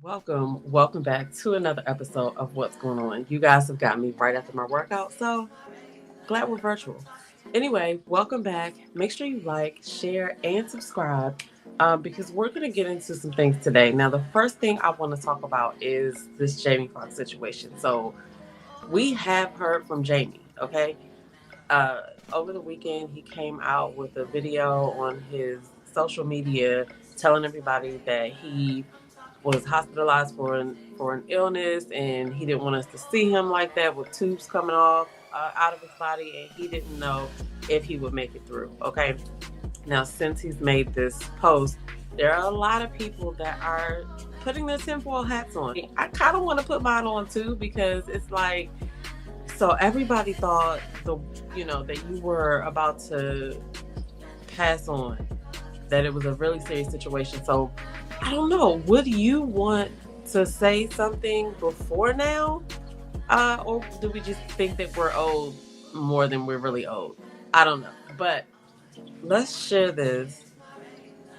Welcome back to another episode of What's Going On. You guys have got me right after my workout, so glad we're virtual. Anyway, welcome back. Make sure you like, share, and subscribe because we're going to get into some things today. Now, the first thing I want to talk about is this Jamie Foxx situation. So, we have heard from Jamie, okay? Uh, Over the weekend, he came out with a video on his social media telling everybody that he was hospitalized for an illness, and he didn't want us to see him like that with tubes coming off out of his body, and he didn't know if he would make it through. Okay, now since he's made this post, there are a lot of people that are putting their tinfoil hats on. I kind of want to put mine on too because it's like, so everybody thought that you were about to pass on, that it was a really serious situation. So I don't know. Would you want to say something before now? Or do we just think that we're old more than we're really old? I don't know. But let's share this.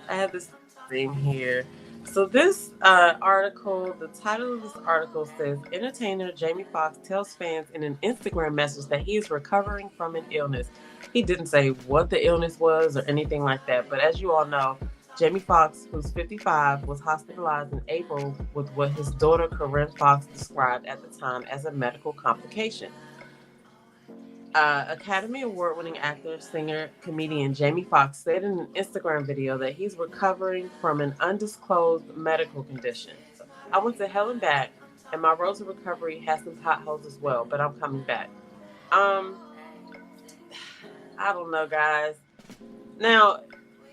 I have this thing here. So this article, the title of this article says, entertainer Jamie Foxx tells fans in an Instagram message that he is recovering from an illness. He didn't say what the illness was or anything like that. But as you all know, Jamie Foxx, who's 55, was hospitalized in April with what his daughter Corinne Foxx described at the time as a medical complication. Academy Award winning actor, singer, comedian Jamie Foxx said in an Instagram video that he's recovering from an undisclosed medical condition. I went to hell and back, and my road to recovery has some potholes as well, but I'm coming back. Um, I don't know, guys. Now,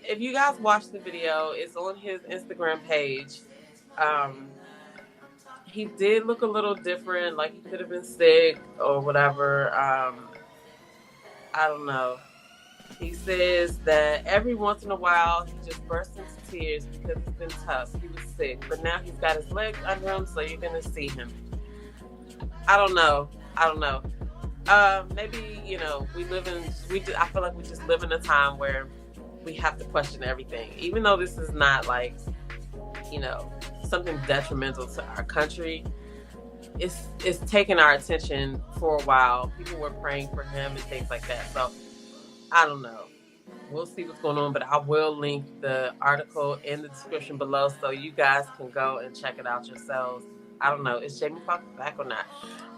if you guys watch the video, it's on his Instagram page. Um, he did look a little different, like he could have been sick or whatever. I don't know. He says that every once in a while he just bursts into tears because it's been tough. He was sick, but now he's got his legs under him, so you're gonna see him. I don't know. I don't know. Maybe we live in. I feel like we just live in a time where we have to question everything, even though this is not like you know something detrimental to our country. It's taken our attention for a while. People were praying for him and things like that. So I don't know. We'll see what's going on, but I will link the article in the description below so you guys can go and check it out yourselves. I don't know. Is Jamie Foxx back or not?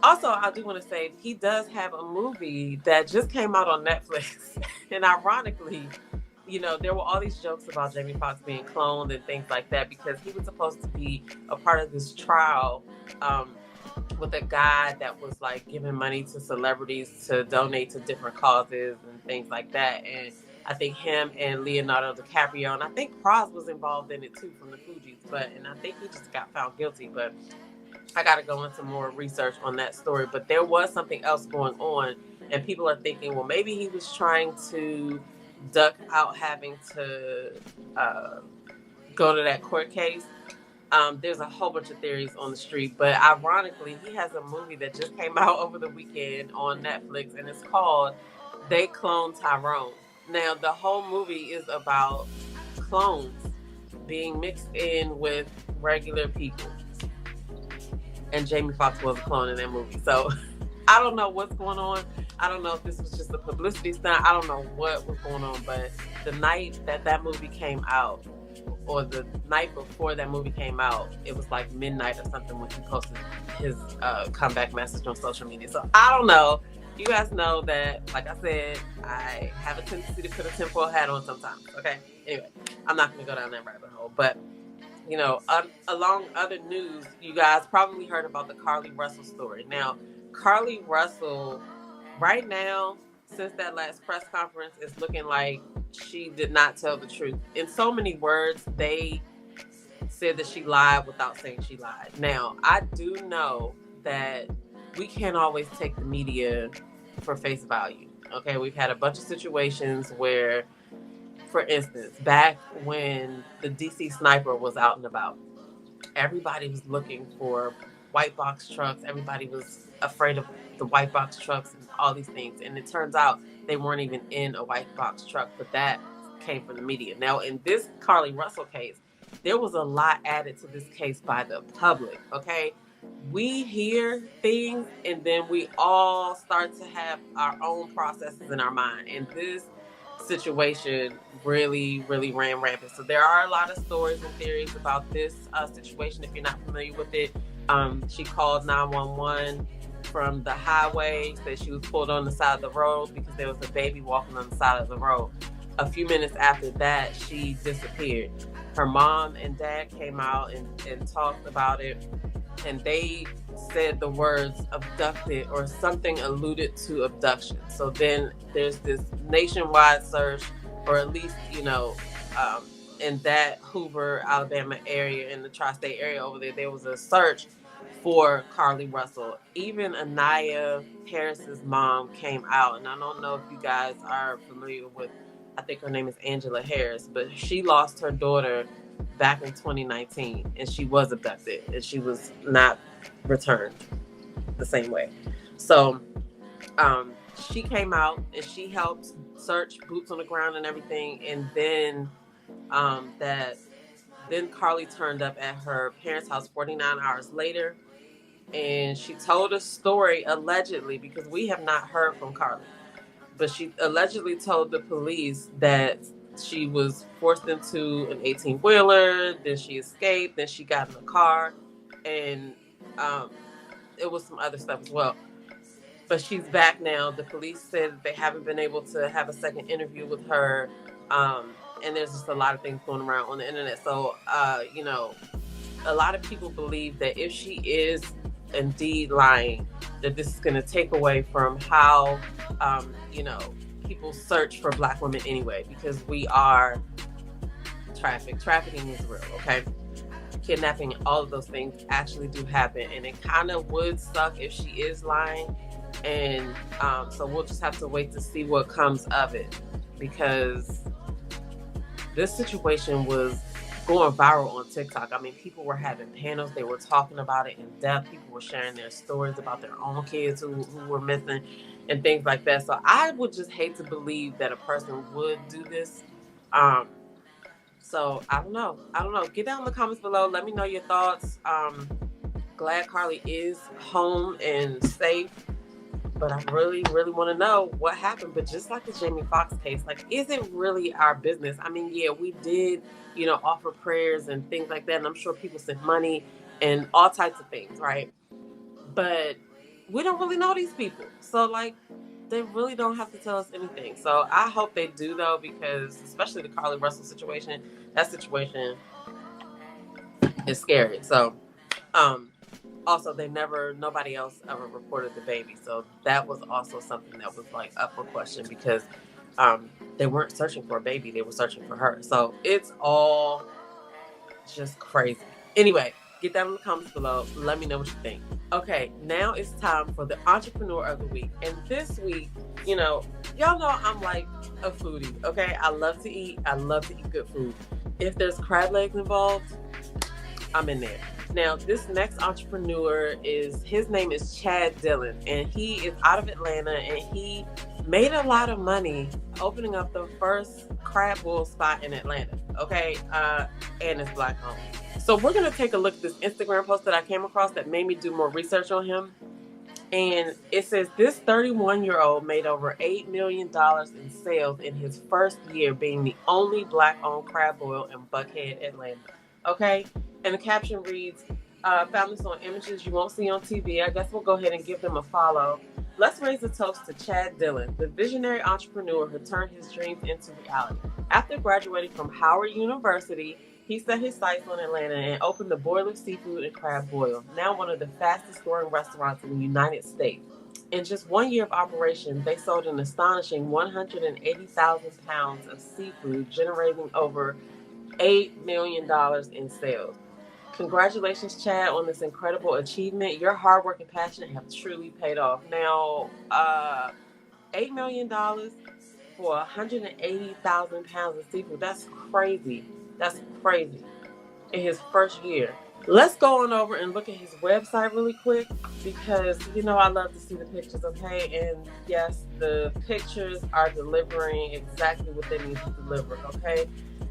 Also, I do want to say he does have a movie that just came out on Netflix. And ironically, there were all these jokes about Jamie Foxx being cloned and things like that because he was supposed to be a part of this trial with a guy that was like giving money to celebrities to donate to different causes and things like that. And I think him and Leonardo DiCaprio, and I think Praz was involved in it too from the Fugees, and I think he just got found guilty. But I got to go into more research on that story. But there was something else going on, and people are thinking, well, maybe he was trying to duck out having to go to that court case. There's a whole bunch of theories on the street, but ironically, he has a movie that just came out over the weekend on Netflix, and it's called They Cloned Tyrone. Now, the whole movie is about clones being mixed in with regular people, and Jamie Foxx was a clone in that movie. So I don't know what's going on. I don't know if this was just a publicity stunt. I don't know what was going on, but the night that movie came out, or the night before that movie came out, it was like midnight or something when he posted his comeback message on social media. So I don't know. You guys know that, like I said, I have a tendency to put a tinfoil hat on sometimes. Okay. Anyway, I'm not going to go down that rabbit hole. But along other news, you guys probably heard about the Carlee Russell story. Now, Carlee Russell, right now, since that last press conference, is looking like she did not tell the truth. In so many words, they said that she lied without saying she lied. Now, I do know that we can't always take the media for face value. Okay, we've had a bunch of situations where, for instance, back when the DC sniper was out and about, everybody was looking for white box trucks. Everybody was afraid of the white box trucks and all these things. And it turns out they weren't even in a white box truck, but that came from the media. Now, in this Carlee Russell case, there was a lot added to this case by the public, okay? We hear things and then we all start to have our own processes in our mind. And this situation really, really ran rampant. So there are a lot of stories and theories about this situation. If you're not familiar with it, she called 911 from the highway, said she was pulled on the side of the road because there was a baby walking on the side of the road. A few minutes after that, she disappeared. Her mom and dad came out and talked about it, and they said the words abducted or something alluded to abduction. So then there's this nationwide search, or at least, in that Hoover, Alabama area, in the tri-state area over there was a search for Carlee Russell. Even Anaya Harris's mom came out, and I don't know if you guys are familiar with, I think her name is Angela Harris, but she lost her daughter back in 2019, and she was abducted, and she was not returned the same way. So she came out and she helped search, boots on the ground and everything, and then then Carlee turned up at her parents' house 49 hours later, and she told a story, allegedly, because we have not heard from Carlee, but she allegedly told the police that she was forced into an 18-wheeler, then she escaped, then she got in the car, and it was some other stuff as well. But she's back now. The police said that they haven't been able to have a second interview with her, and there's just a lot of things going around on the internet. So, a lot of people believe that if she is indeed lying, that this is going to take away from how, people search for Black women anyway, because we are trafficked. Trafficking is real, okay? Kidnapping, all of those things actually do happen, and it kind of would suck if she is lying. And so we'll just have to wait to see what comes of it, because this situation was going viral on TikTok. I mean, people were having panels. They were talking about it in depth. People were sharing their stories about their own kids who were missing and things like that. So I would just hate to believe that a person would do this. So I don't know. Get down in the comments below. Let me know your thoughts. Glad Carlee is home and safe, but I really, really want to know what happened. But just like the Jamie Foxx case, like, is it really our business? I mean, yeah, we did, offer prayers and things like that. And I'm sure people sent money and all types of things, right? But we don't really know these people. So, like, they really don't have to tell us anything. So I hope they do, though, because especially the Carlee Russell situation, that situation is scary. So, also, nobody else ever reported the baby. So that was also something that was like up for question, because they weren't searching for a baby. They were searching for her. So it's all just crazy. Anyway, get down in the comments below. Let me know what you think. Okay, now it's time for the Entrepreneur of the Week. And this week, y'all know I'm like a foodie, okay? I love to eat. I love to eat good food. If there's crab legs involved, I'm in there. Now, this next entrepreneur his name is Chad Dillon, and he is out of Atlanta, and he made a lot of money opening up the first crab boil spot in Atlanta, okay? And it's Black owned. So we're going to take a look at this Instagram post that I came across that made me do more research on him. And it says this 31-year-old made over $8 million in sales in his first year being the only Black-owned crab boil in Buckhead, Atlanta. Okay? And the caption reads, found this on images you won't see on TV. I guess we'll go ahead and give them a follow. Let's raise a toast to Chad Dillon, the visionary entrepreneur who turned his dreams into reality. After graduating from Howard University, he set his sights on Atlanta and opened the Boiler Seafood and Crab Boil, now one of the fastest growing restaurants in the United States. In just 1 year of operation, they sold an astonishing 180,000 pounds of seafood, generating over $8 million in sales. Congratulations, Chad, on this incredible achievement. Your hard work and passion have truly paid off. Now, $8 million for 180,000 pounds of seafood, that's crazy. That's crazy. In his first year. Let's go on over and look at his website really quick, because, I love to see the pictures, okay? And yes, the pictures are delivering exactly what they need to deliver, okay?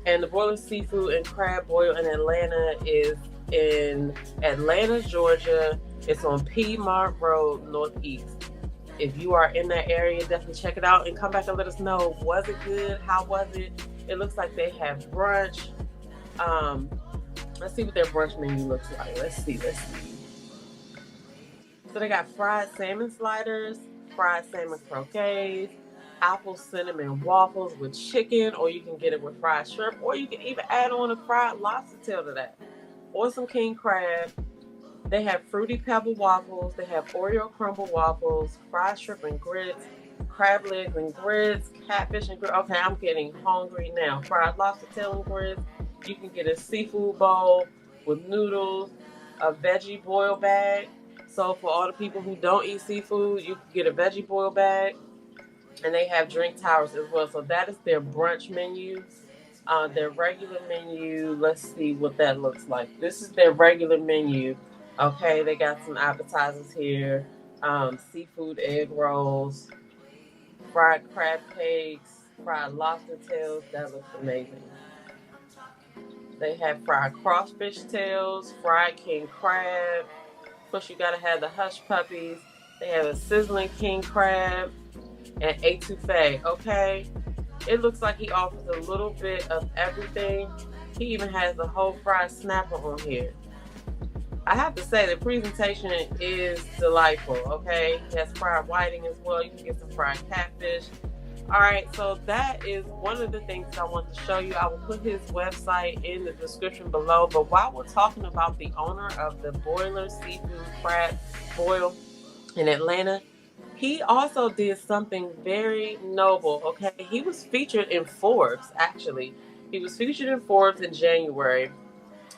And the Boiler Seafood and Crab Boil in Atlanta is in Atlanta, Georgia. It's on Piedmont Road, Northeast. If you are in that area, definitely check it out and come back and let us know. Was it good? How was it? It looks like they have brunch. Let's see what their brunch menu looks like. Let's see. So they got fried salmon sliders, fried salmon croquets, apple cinnamon waffles with chicken, or you can get it with fried shrimp, or you can even add on a fried lobster tail to that, or some king crab. They have fruity pebble waffles. They have Oreo crumble waffles, fried shrimp and grits, crab legs and grits, catfish and grits. Okay, I'm getting hungry now. Fried lobster tail and grits. You can get a seafood bowl with noodles, a veggie boil bag. So for all the people who don't eat seafood, you can get a veggie boil bag. And they have drink towers as well. So that is their brunch menu. Their regular menu, let's see what that looks like. This is their regular menu. Okay, they got some appetizers here. Seafood egg rolls, fried crab cakes, fried lobster tails. That looks amazing. They have fried crawfish tails, fried king crab. Of course, you gotta have the hush puppies. They have a sizzling king crab and etouffee. Okay, it looks like he offers a little bit of everything. He even has the whole fried snapper on here. I have to say the presentation is delightful. Okay, he has fried whiting as well. You can get some fried catfish. All right, so that is one of the things I want to show you. I will put his website in the description below. But while we're talking about the owner of the Boiler Seafood Crab Boil in Atlanta, he also did something very noble. Okay, he was featured in Forbes. Actually, he was featured in Forbes in January.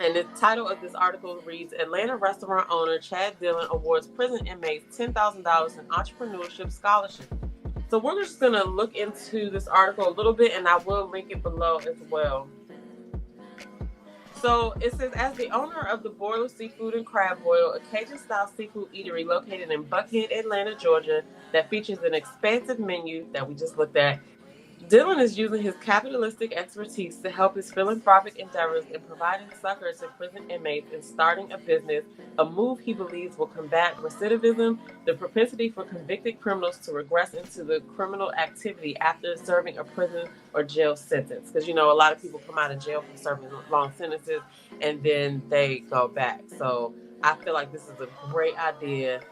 And the title of this article reads, Atlanta restaurant owner Chad Dillon awards prison inmates $10,000 in entrepreneurship scholarship. So we're just going to look into this article a little bit, and I will link it below as well. So it says, as the owner of the Boiler Seafood and Crab Boil, a Cajun-style seafood eatery located in Buckhead, Atlanta, Georgia, that features an expansive menu that we just looked at, Dillon is using his capitalistic expertise to help his philanthropic endeavors in providing succor to prison inmates in starting a business, a move he believes will combat recidivism, the propensity for convicted criminals to regress into the criminal activity after serving a prison or jail sentence. Because, you know, a lot of people come out of jail from serving long sentences and then they go back. So I feel like this is a great idea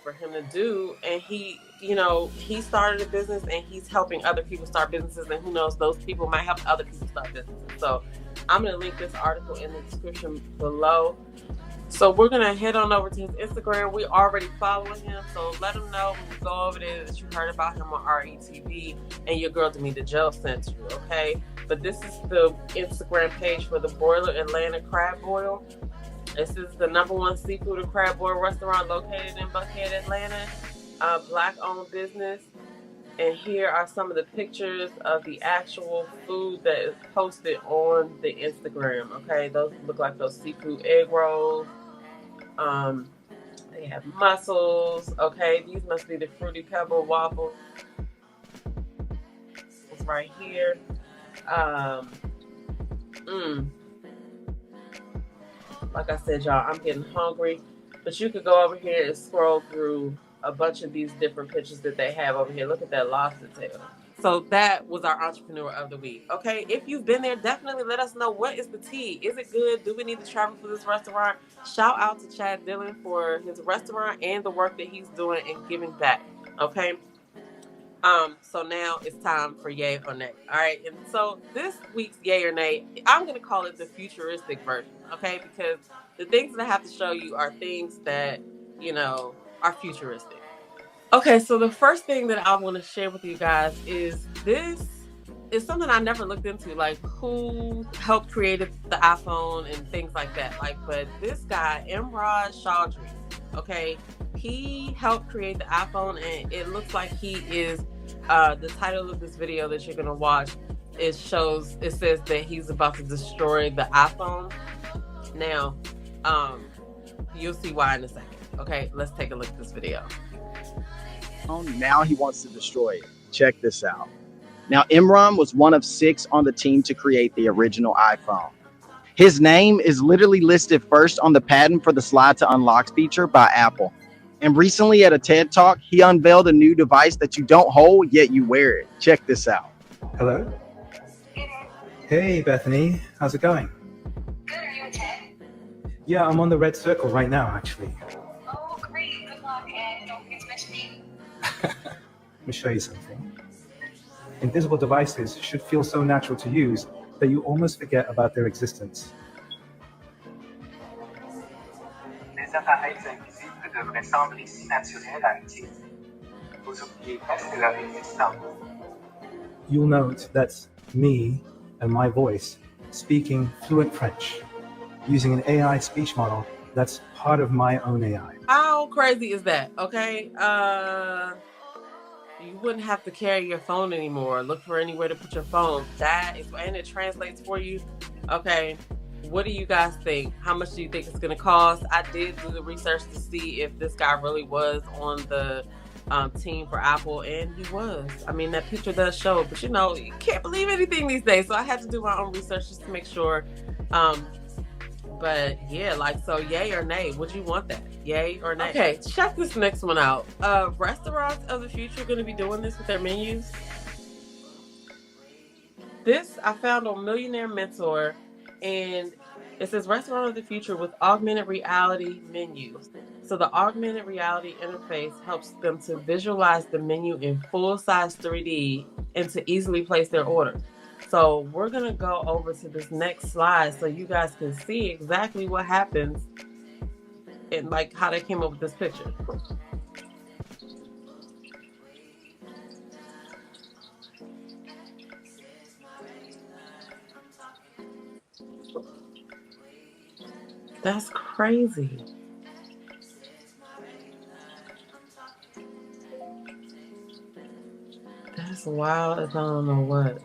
for him to do. And he started a business and he's helping other people start businesses, and who knows, those people might help other people start businesses. So I'm going to link this article in the description below. So we're going to head on over to his Instagram. We're already following him, so let him know when you go over there that you heard about him on RETV and your girl DamitaJo sent you, okay? But this is the Instagram page for the Boiler Atlanta Crab Boil. This is the #1 seafood and crab boil restaurant located in Buckhead, Atlanta. Black-owned business. And here are some of the pictures of the actual food that is posted on the Instagram. Okay, those look like those seafood egg rolls. They have mussels. Okay, these must be the fruity pebble waffles right here. Like I said, y'all, I'm getting hungry. But you could go over here and scroll through a bunch of these different pictures that they have over here. Look at that lobster tail. So that was our entrepreneur of the week. Okay, if you've been there, definitely let us know, what is the tea? Is it good? Do we need to travel for this restaurant? Shout out to Chad Dillon for his restaurant and the work that he's doing and giving back. Okay. So now it's time for yay or nay. All right. And so this week's yay or nay, I'm going to call it the futuristic version. Okay. Because the things that I have to show you are things that, are futuristic. Okay, so the first thing that I want to share with you guys is this is something I never looked into, like who helped create the iPhone and things like that. But this guy, Imran Chaudhry, okay, he helped create the iPhone, and it looks like he is, the title of this video that you're going to watch, it says that he's about to destroy the iPhone. Now, you'll see why in a second. Okay, let's take a look at this video. Now he wants to destroy it. Check this out. Now, Imran was one of 6 on the team to create the original iPhone. His name is literally listed first on the patent for the slide to unlock feature by Apple. And recently at a TED Talk, he unveiled a new device that you don't hold, yet you wear it. Check this out. Hello? Hey, Bethany. How's it going? Good. Are you at TED? Yeah, I'm on the red circle right now, actually. Oh, great. Good luck, and don't forget to mention me. Let me show you something. Invisible devices should feel so natural to use that you almost forget about their existence. Les appareils invisibles devraient sembler si naturels à utiliser. Vous oubliez presque leur existence. You'll note that's me and my voice speaking fluent French using an AI speech model that's part of my own AI. How crazy is that? Okay. You wouldn't have to carry your phone anymore. Look for anywhere to put your phone. That is, and it translates for you. Okay. What do you guys think? How much do you think it's going to cost? I did do the research to see if this guy really was on the team for Apple, and he was. I mean, that picture does show it, but you can't believe anything these days. So I had to do my own research just to make sure. But yeah, so yay or nay? Would you want that? Yay or nay? Okay, check this next one out. Restaurants of the future are going to be doing this with their menus. This I found on Millionaire Mentor, and it says restaurant of the future with augmented reality menus. So the augmented reality interface helps them to visualize the menu in full-size 3D and to easily place their order. So we're going to go over to this next slide so you guys can see exactly what happens and how they came up with this picture. That's crazy. That's wild as I don't know what.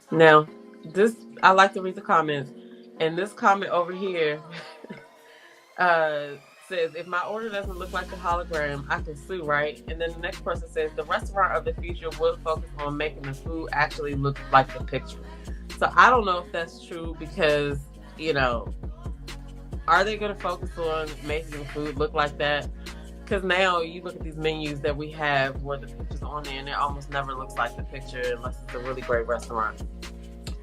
Now, I like to read the comments, and this comment over here says, if my order doesn't look like a hologram, I can sue, right? And then the next person says, the restaurant of the future will focus on making the food actually look like the picture. So I don't know if that's true because, are they going to focus on making the food look like that? Because now you look at these menus that we have where the picture's on there and it almost never looks like the picture unless it's a really great restaurant.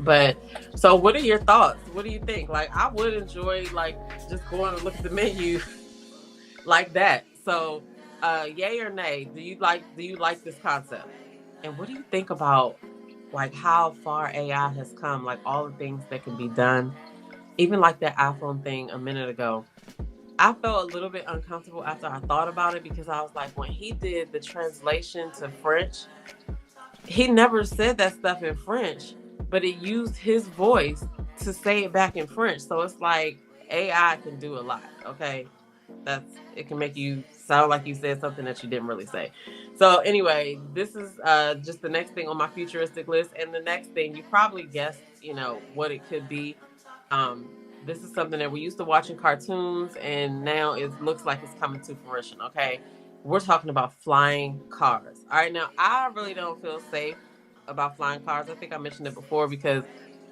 But so what are your thoughts? What do you think? I would enjoy just going and look at the menu like that. So yay or nay? Do you like this concept? And what do you think about how far AI has come, all the things that can be done? Even that iPhone thing a minute ago. I felt a little bit uncomfortable after I thought about it because I was like, when he did the translation to French, he never said that stuff in French, but it used his voice to say it back in French. So it's AI can do a lot, okay? It can make you sound like you said something that you didn't really say. So anyway, this is just the next thing on my futuristic list. And the next thing, you probably guessed, what it could be. This is something that we used to watch in cartoons, and now it looks like it's coming to fruition, okay? We're talking about flying cars. All right, now, I really don't feel safe about flying cars. I think I mentioned it before because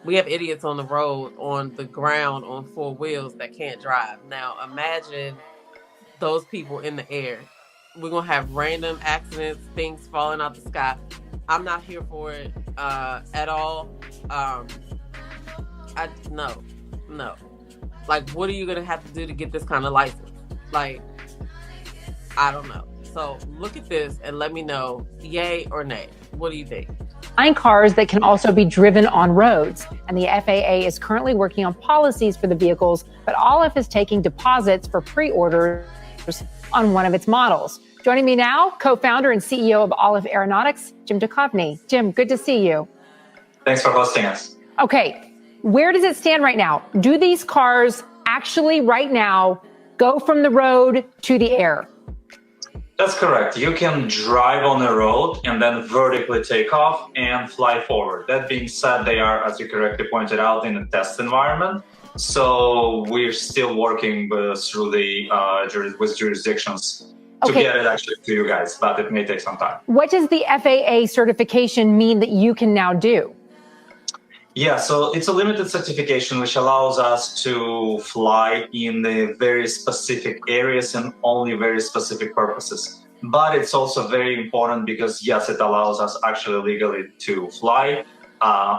we have idiots on the road, on the ground, on 4 wheels that can't drive. Now, imagine those people in the air. We're going to have random accidents, things falling out the sky. I'm not here for it at all. No. What are you going to have to do to get this kind of license? I don't know. So look at this and let me know, yay or nay. What do you think? Flying cars that can also be driven on roads. And the FAA is currently working on policies for the vehicles, but Olive is taking deposits for pre-orders on one of its models. Joining me now, co-founder and CEO of Olive Aeronautics, Jim Duchovny. Jim, good to see you. Thanks for hosting us. Okay. Where does it stand right now? Do these cars actually right now go from the road to the air? That's correct. You can drive on the road and then vertically take off and fly forward. That being said, they are, as you correctly pointed out, in a test environment. So we're still working through the with jurisdictions to Okay. get it actually to you guys, but it may take some time. What does the FAA certification mean that you can now do? Yeah, so it's a limited certification which allows us to fly in the very specific areas and only very specific purposes. But it's also very important because, yes, it allows us actually legally to fly.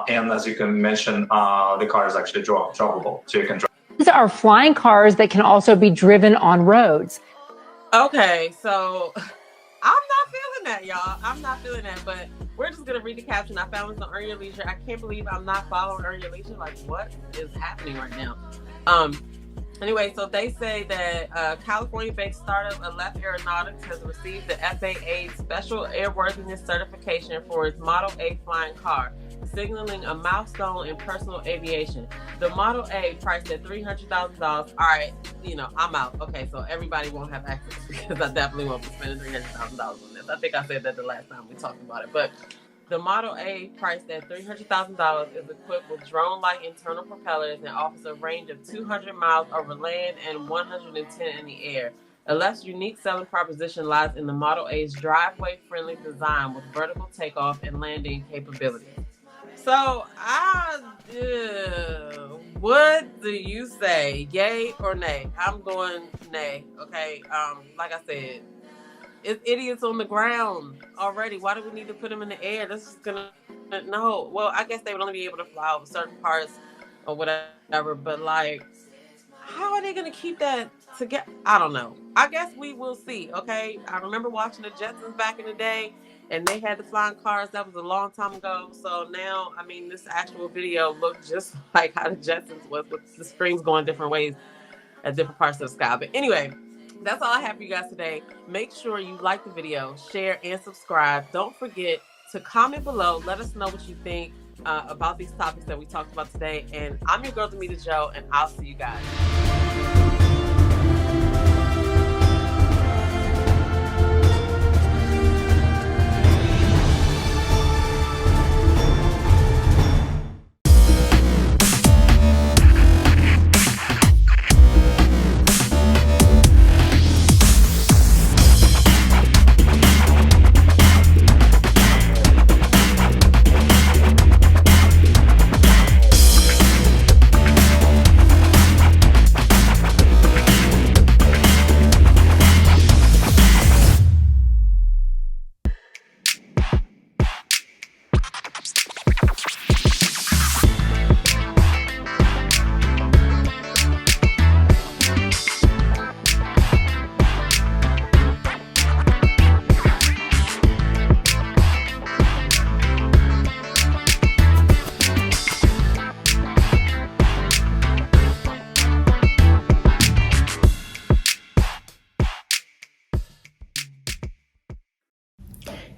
And as you can mention, the car is actually drivable, so you can drive. These are flying cars that can also be driven on roads. Okay, so I'm not feeling that, y'all. I'm not feeling that, but we're just gonna read the caption. I found this on Earn Your Leisure. I can't believe I'm not following Earn Your Leisure. Like, what is happening right now? Anyway, so they say that California-based startup Aleph Aeronautics has received the FAA Special Airworthiness Certification for its Model A flying car, signaling a milestone in personal aviation. The Model A, priced at $300,000. All right, I'm out. Okay, so everybody won't have access because I definitely won't be spending $300,000 on this. I think I said that the last time we talked about it, but the Model A, priced at $300,000, is equipped with drone-like internal propellers and offers a range of 200 miles over land and 110 in the air. Aleph's unique selling proposition lies in the Model A's driveway-friendly design with vertical takeoff and landing capabilities. So, what do you say? Yay or nay? I'm going nay, okay? Like I said, it's idiots on the ground already. Why do we need to put them in the air? This is no. Well, I guess they would only be able to fly over certain parts or whatever, but like, how are they going to keep that together? I don't know. I guess we will see, okay? I remember watching the Jetsons back in the day, and they had the flying cars. That was a long time ago. So now, this actual video looked just like how the Jetsons was, with the strings going different ways at different parts of the sky. But anyway, that's all I have for you guys today. Make sure you like the video, share, and subscribe. Don't forget to comment below. Let us know what you think about these topics that we talked about today. And I'm your girl, DamitaJo, and I'll see you guys.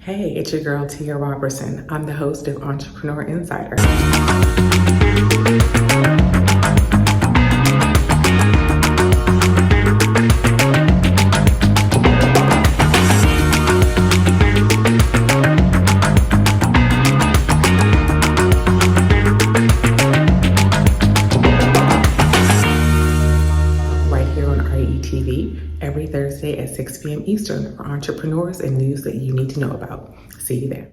Hey, it's your girl, Tia Robertson. I'm the host of Entrepreneur Insider. Right here on RETV, every Thursday at 6 p.m. Eastern for entrepreneurs and news that you need to know about. See you there.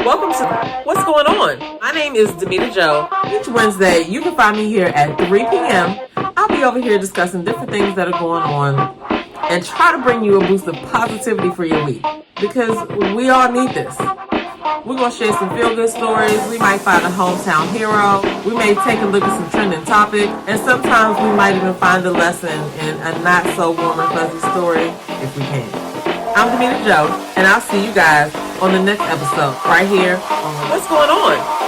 Welcome to What's Going On? My name is DamitaJo. Each Wednesday, you can find me here at 3 p.m. I'll be over here discussing different things that are going on and try to bring you a boost of positivity for your week because we all need this. We're going to share some feel-good stories. We might find a hometown hero. We may take a look at some trending topics. And sometimes we might even find a lesson in a not-so-warm and fuzzy story if we can. I'm DamitaJo, and I'll see you guys on the next episode right here on What's Going On?